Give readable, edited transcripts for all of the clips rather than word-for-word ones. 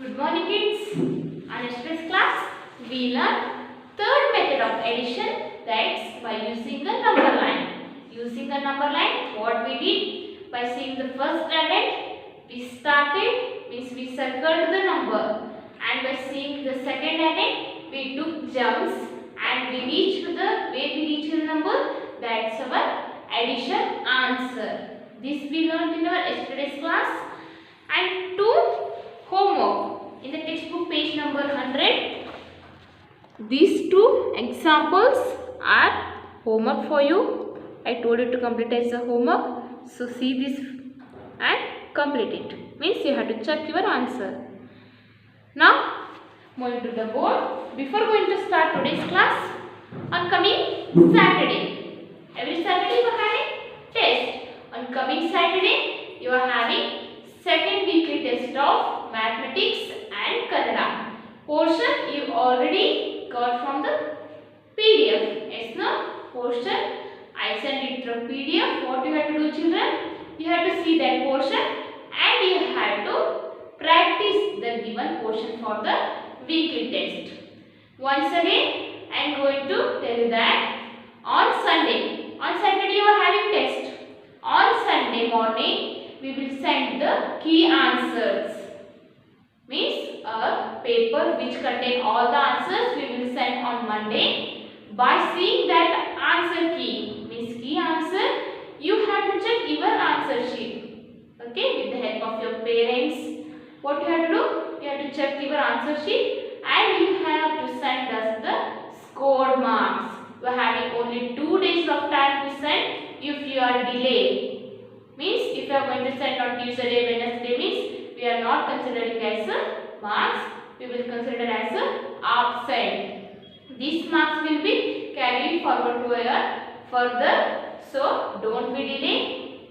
Good morning kids. On yesterday's class we learned third method of addition, that's by using the number line. Using the number line, what we did by seeing the first addend, we started means we circled the number, and by seeing the second addend we took jumps and we reached the where we reached the number, that's our addition answer. This we learned in our yesterday's class. And two, homework in the textbook page number 100. These two examples are homework for you. I told you to complete as a homework. So see this and complete it. Means you have to check your answer. Now moving to the board. Before going to start today's class, on coming Saturday, every Saturday you are having test. On coming Saturday you are having second weekly test of mathematics and Kannada. Portion you already got from the PDF. Yes, no? Portion I sent it through PDF. What you have to do, children? You have to see that portion and you have to practice the given portion for the weekly test. Once again, I am going to tell you that on Sunday, on Saturday you are having test. On Sunday morning, we will send the key answers. Means a paper which contain all the answers we will send on Monday. By seeing that answer key, means key answer, you have to check your answer sheet. Okay, with the help of your parents. What you have to do? You have to check your answer sheet and you have to send us the scored marks. You are having only 2 days of time to send if you are delayed. Means if you are going to send on Tuesday, Wednesday, means we are not considering as a marks, we will consider as a absent. These marks will be carried forward to a further, so don't be delayed.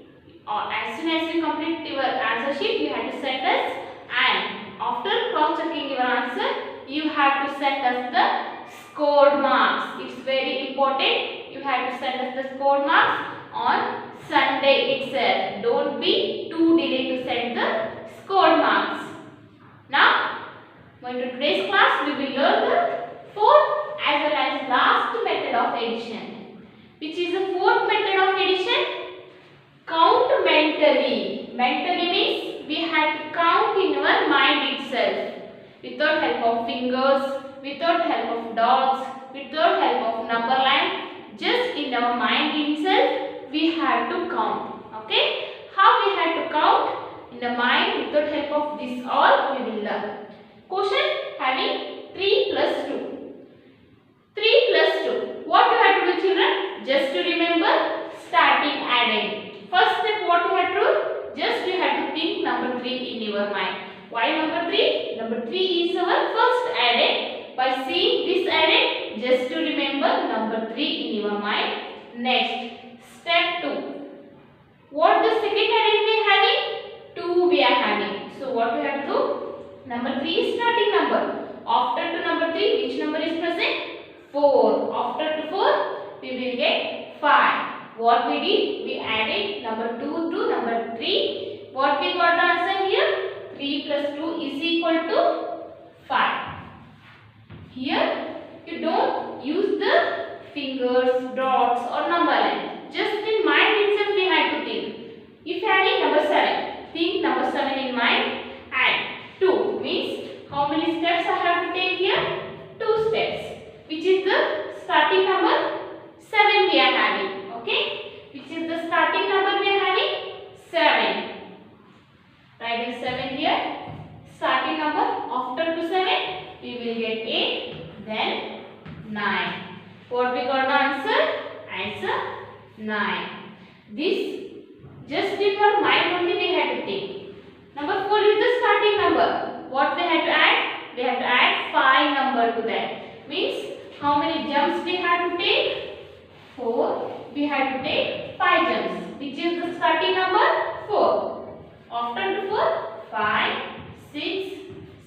As soon as you complete your answer sheet, you have to send us, and after cross checking your answer, you have to send us the scored marks. It's very important. You have to send us the scored marks on Sunday itself. Don't be too delayed to send the scored marks. Now, going to today's class, we will learn the fourth as well as last method of addition. Which is the fourth method of addition? Count mentally. Mentally means we have to count in our mind itself. Without help of fingers, without help of dots, without help of number line. Just in our mind itself, we have to count. Okay? How we have to count? In the mind, without help of this all, we will learn. Question having 3 plus 2. 3 plus 2. What you have to do, children? Just to remember starting adding. First step, what you have to do? Just you have to think number 3 in your mind. Why number 3? Number 3 is our first addend. By seeing this addend, just to remember number 3 in your mind. Next. Step 2. What the second addend we are having? 2 we are having. So what we have to do? Number 3 is starting number. After to number 3, which number is present? 4. After to 4, we will get 5. What we did? We added number 2 to number 3. What we got the answer here? 3 plus 2 is equal to 5. Here, you don't use the fingers, dots or number line. Just in mind itself we have to think. If you are having number 7, think number 7 in mind, and 2 means how many steps I have to take here? 2 steps. Which is the starting number? 7 we are having. Okay? Which is the starting number we are having? 7. Write the 7 here. Starting number after to 7, we will get 8, then 9. What we got the answer? Answer 9. This just in your mind only we have to think. Number 4 is the starting number. What we have to add? We have to add 5 number to that. Means how many jumps we have to take? 4. We have to take 5 jumps. Which is the starting number? 4. After 4, 5, 6,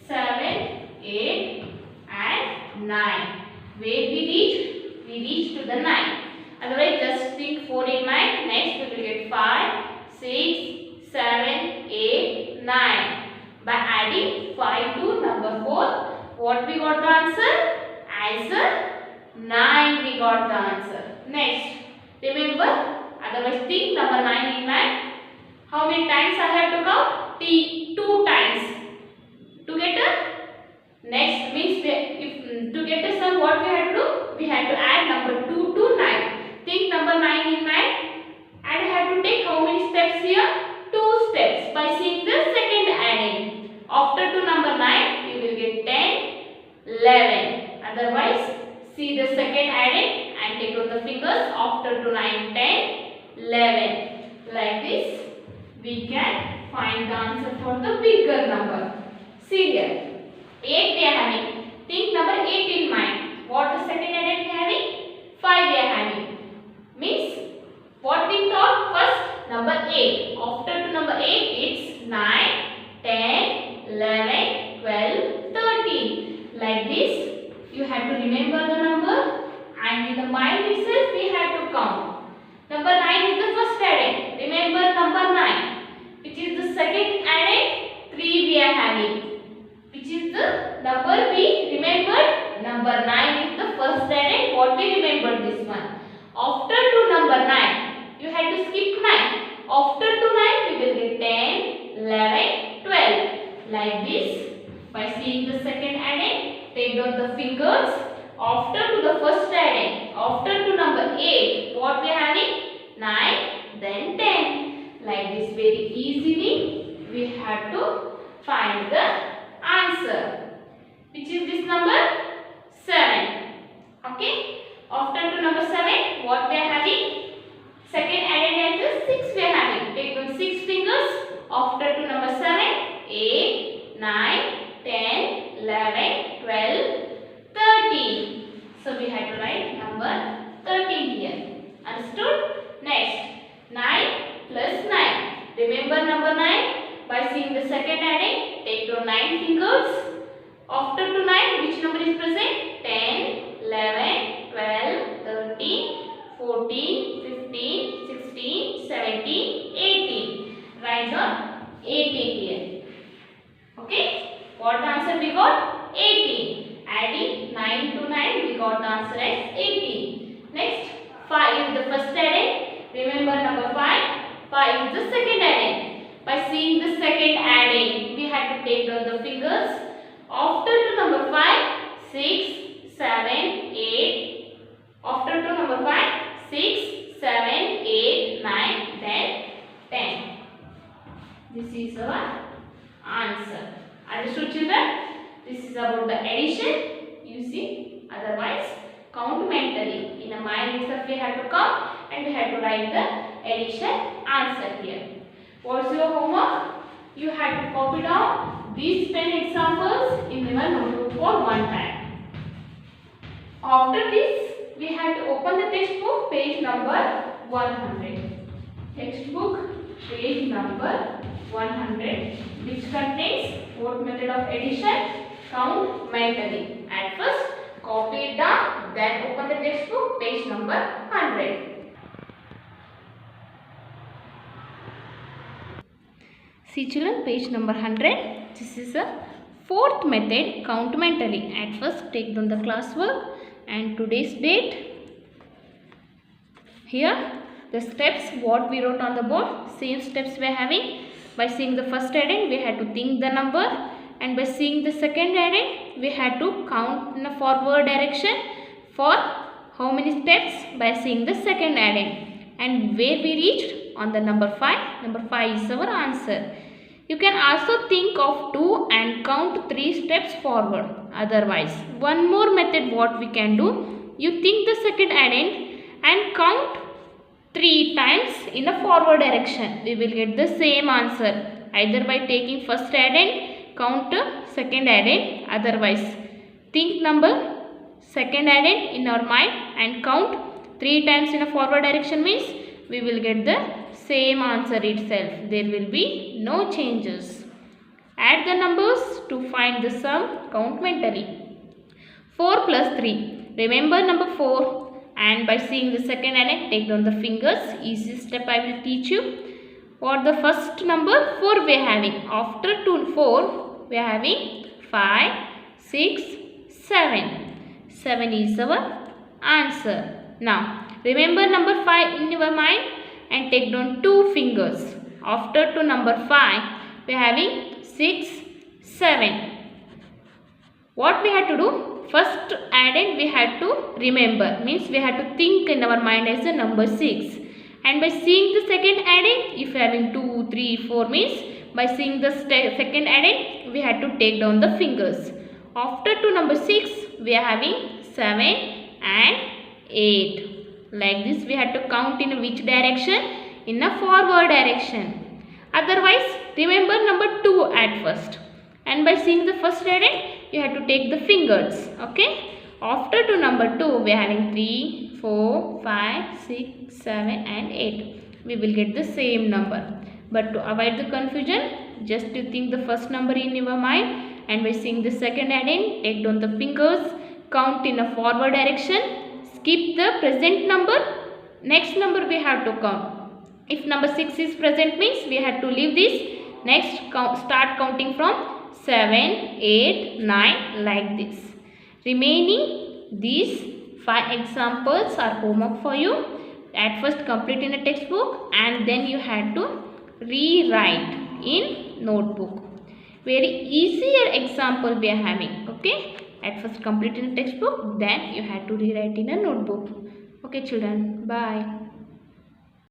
7, 8 and 9. Where we reach? We reach to the 9. Otherwise, just think 4 in mind. Next, we will get 5, 6, 7, 8, 9. By Adding 5 to number 4. What we got the answer? Answer 9 we got the answer. Next, remember, otherwise think number 9 in mind. How many times I have to count? 2 times. To get a next means to get a sum, what we have to do? We have to add number 2 to 9. Think number 9 in mind, and I have to take how many steps here? 2 steps by seeing the second adding. After to number 9, you will get 10, 11. Otherwise, see the second adding and take out the fingers. After to 9, 10, 11. Like this, we can find the answer for the bigger number. See here, 8 we are having. Think number 8 in mind. What the second added we are having? 5 we are having. Means what we thought first? Number 8. After to number 8, it's 9, 10, 11, 12, 13. Like this, you have to remember the number, and in the mind itself we have to count. Number 9 is the first added. Remember number 9. Which is the second added? 3 we are having. Which is the number we remembered? Number 9 is the first added. What we remembered this one. After to number 9, you have to skip 9. After to 9, we will get 10, 11, 12. Like this. By seeing the second adding, take down the fingers. After to the first adding, after to number 8, what we are having? 9, then 10. Like this, very easily we have to find the answer. Which is this number? 7. Okay. After to number 7, what we are having? Second added as the 6 we are having. Take down 6 fingers. After to number 7, 8, 9, 10, 11, 12, 13. So we have to write number 13 here. Understood? Next, 9 plus 9. Remember number 9? By seeing the second adding, take down 9 fingers. After to 9, which number is present? 10, 11, 12, 13, 14, 15, 16, 17, 18. Write down 18 here. Okay? What answer we got? 18. Adding 9 to 9, we got the answer as 18. Next, 5 is the first adding. Remember number 5? 5 is the second adding. By seeing the second adding, we have to take down the fingers. After to number 5, 6, 7, 8. After to number 5, 6, 7, 8, 9, then 10. This is our answer. Understood, children? This is about the addition. You see, otherwise count mentally. In a mind itself we have to count and we have to write the addition answer here. What's your homework? You have to copy down these 10 examples in your notebook for one time. After this, we have to open the textbook, page number 100. Textbook, page number 100, which contains what method of addition? Count mentally. At first, copy it down, then open the textbook, page number 100. See children, page number 100. This is a fourth method, count mentally. At first, take down the classwork and today's date. Here, the steps what we wrote on the board, same steps we are having. By seeing the first adding, we had to think the number, and by seeing the second adding, we had to count in a forward direction for how many steps by seeing the second adding. And where we reached? On the number 5. Number 5 is our answer. You can also think of 2 and count 3 steps forward. Otherwise, one more method what we can do, you think the second addend and count 3 times in a forward direction. We will get the same answer. Either by taking first addend, count second addend. Otherwise, think number second addend in our mind and count 3 times in a forward direction means we will get the same answer itself. There will be no changes. Add the numbers to find the sum, count mentally. 4 plus 3. Remember number 4 and by seeing the second addend, take down the fingers. Easy step I will teach you. What the first number? 4 we are having. After 4, we are having 5, 6, 7. 7 is our answer. Now, remember number 5 in your mind and take down 2 fingers. After to number 5, we are having 6, 7. What we had to do? First addend we had to remember. Means we had to think in our mind as the number 6. And by seeing the second addend, if you are having 2, 3, 4 means by seeing the second addend, we had to take down the fingers. After to number 6, we are having 7 and 8. Like this we had to count in which direction? In a forward direction. Otherwise, remember number 2 at first. And by seeing the first addend, you have to take the fingers. Okay. After to number 2, we are having 3, 4, 5, 6, 7 and 8. We will get the same number. But to avoid the confusion, just you think the first number in your mind and by seeing the second addend, take down the fingers, count in a forward direction, skip the present number, next number we have to count. If number 6 is present means we have to leave this. Next start counting from 7, 8, 9 like this. Remaining these 5 examples are homework for you. At first complete in a textbook and then you had to rewrite in notebook. Very easier example we are having. Okay. At first complete in a textbook, then you had to rewrite in a notebook. Okay children, bye.